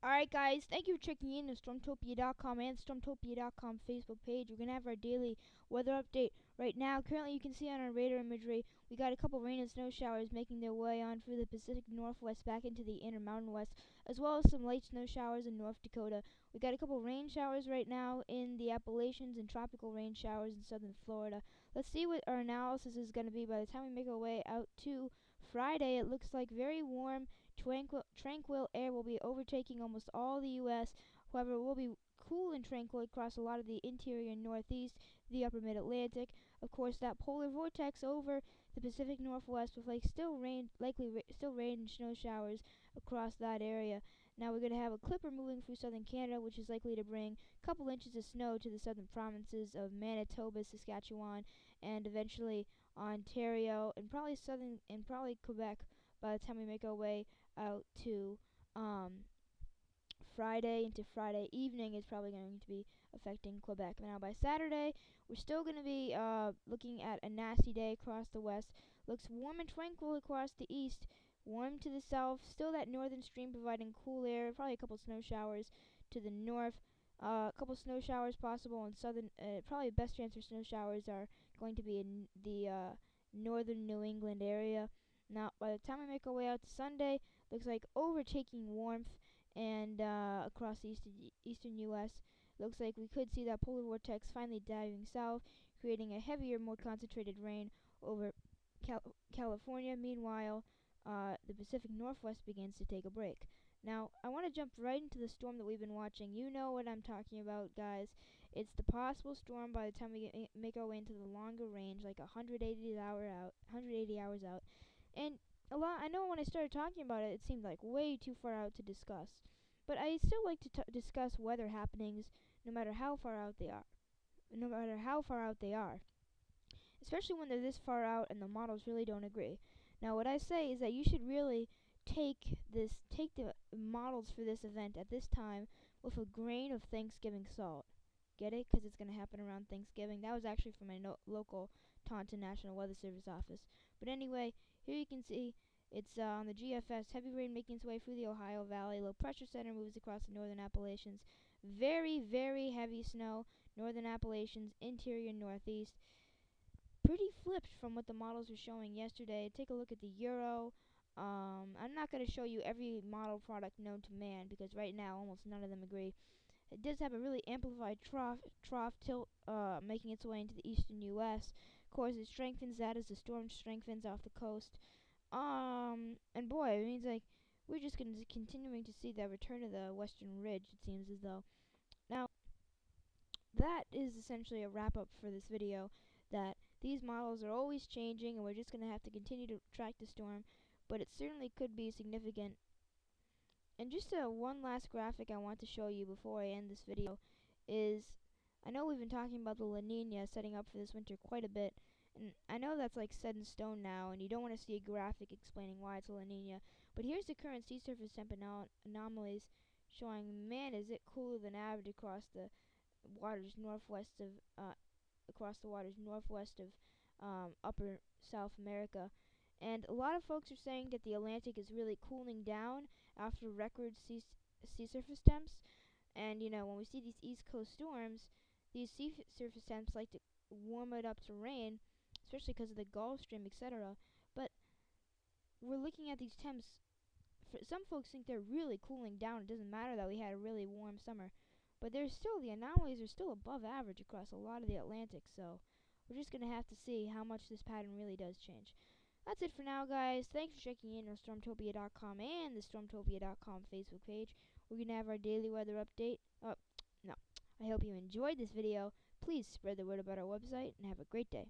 Alright guys, thank you for checking in the Stormtopia.com and Stormtopia.com Facebook page. We're going to have our daily weather update right now. Currently you can see on our radar imagery, we got a couple rain and snow showers making their way on through the Pacific Northwest back into the Intermountain West, as well as some light snow showers in North Dakota. We got a couple rain showers right now in the Appalachians and tropical rain showers in southern Florida. Let's see what our analysis is going to be by the time we make our way out to Friday. It looks like very warm, tranquil air will be overtaking almost all the U.S. However, it will be cool and tranquil across a lot of the interior and northeast, the upper mid-Atlantic. Of course, that polar vortex over the Pacific Northwest with still rain and snow showers across that area. Now we're going to have a clipper moving through southern Canada, which is likely to bring a couple inches of snow to the southern provinces of Manitoba, Saskatchewan, and eventually Ontario, and probably Quebec by the time we make our way out to Friday into Friday evening. Is probably going to be affecting Quebec. Now by Saturday, we're still going to be looking at a nasty day across the west. Looks warm and tranquil across the east, warm to the south. Still that northern stream providing cool air. Probably a couple snow showers to the north. A couple snow showers possible in southern. Probably best chance for snow showers are going to be in the northern New England area. Now, by the time we make our way out to Sunday, looks like overtaking warmth and across the eastern U.S. Looks like we could see that polar vortex finally diving south, creating a heavier, more concentrated rain over California. Meanwhile, the Pacific Northwest begins to take a break. Now, I want to jump right into the storm that we've been watching. You know what I'm talking about, guys. It's the possible storm by the time we make our way into the longer range, like 180 hours out. And I know when I started talking about it, it seemed like way too far out to discuss. But I still like to discuss weather happenings no matter how far out they are. No matter how far out they are. Especially when they're this far out and the models really don't agree. Now what I say is that you should really take the models for this event at this time with a grain of Thanksgiving salt. Get it? Because it's going to happen around Thanksgiving. That was actually from my local Taunton National Weather Service office. But anyway, here you can see it's on the GFS. Heavy rain making its way through the Ohio Valley. Low pressure center moves across the northern Appalachians. Very, very heavy snow. Northern Appalachians, interior northeast. Pretty flipped from what the models were showing yesterday. Take a look at the Euro. I'm not going to show you every model product known to man because right now almost none of them agree. It does have a really amplified trough tilt making its way into the eastern U.S. Of course, it strengthens that as the storm strengthens off the coast. And boy, it means like we're just going to continuing to see the return of the western ridge, it seems as though. Now, that is essentially a wrap up for this video, that these models are always changing and we're just going to have to continue to track the storm, but it certainly could be significant. And just one last graphic I want to show you before I end this video is, I know we've been talking about the La Nina setting up for this winter quite a bit, and I know that's like set in stone now and you don't want to see a graphic explaining why it's a La Nina, but here's the current sea surface temp anomalies showing, man, is it cooler than average across the waters northwest of upper South America. And a lot of folks are saying that the Atlantic is really cooling down after record sea surface temps. And you know, when we see these East Coast storms, these sea surface temps like to warm it up to rain, especially because of the Gulf Stream, etc. But we're looking at these temps. Some folks think they're really cooling down. It doesn't matter that we had a really warm summer, but the anomalies are still above average across a lot of the Atlantic. So we're just gonna have to see how much this pattern really does change. That's it for now, guys. Thanks for checking in on Stormtopia.com and the Stormtopia.com Facebook page. We're going to have our daily weather update. No. I hope you enjoyed this video. Please spread the word about our website and have a great day.